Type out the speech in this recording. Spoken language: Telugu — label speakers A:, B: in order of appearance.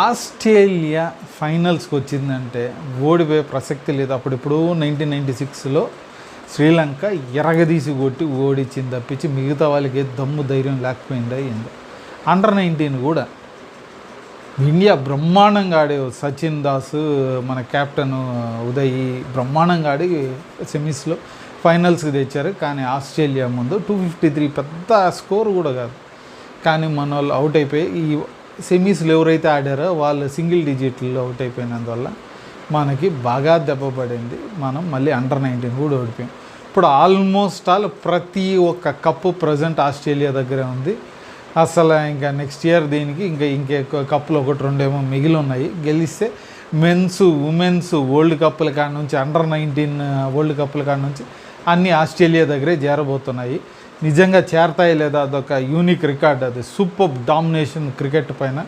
A: ఆస్ట్రేలియా ఫైనల్స్కి వచ్చిందంటే ఓడిపోయే ప్రసక్తి లేదు. అప్పుడిప్పుడు 1996లో శ్రీలంక ఎరగదీసి కొట్టి ఓడించింది తప్పించి మిగతా వాళ్ళకి దమ్ము ధైర్యం లేకపోయిందా ఏందో. అండర్-19 కూడా ఇండియా బ్రహ్మాండంగా ఆడే సచిన్ దాస్ మన కెప్టెన్ ఉదయ్ బ్రహ్మాండంగా ఆడి సెమీస్లో ఫైనల్స్కి తెచ్చారు. కానీ ఆస్ట్రేలియా ముందు 253 పెద్ద స్కోర్ కూడా కాదు. కానీ మన వాళ్ళు అవుట్ అయిపోయి ఈ సెమీస్లో ఎవరైతే ఆడారో వాళ్ళు సింగిల్ డిజిట్లో అవుట్ అయిపోయినందువల్ల మనకి బాగా దెబ్బ పడింది. మనం మళ్ళీ అండర్-19 కూడా ఓడిపోయాం. ఇప్పుడు ఆల్మోస్ట్ ప్రతి ఒక్క కప్పు ప్రజెంట్ ఆస్ట్రేలియా దగ్గరే ఉంది. అసలు ఇంకా నెక్స్ట్ ఇయర్ దీనికి ఇంకే కప్పులు 1-2 ఏమో మిగిలి ఉన్నాయి. గెలిస్తే మెన్స్ ఉమెన్స్ వరల్డ్ కప్పుల కాడ నుంచి అండర్-19 వరల్డ్ కప్పుల కాడ నుంచి అన్నీ ఆస్ట్రేలియా దగ్గరే చేరబోతున్నాయి. నిజంగా చేరతాయి లేదా అదొక యూనిక్ రికార్డ్. అది సూపర్ డామినేషన్ క్రికెట్ పైన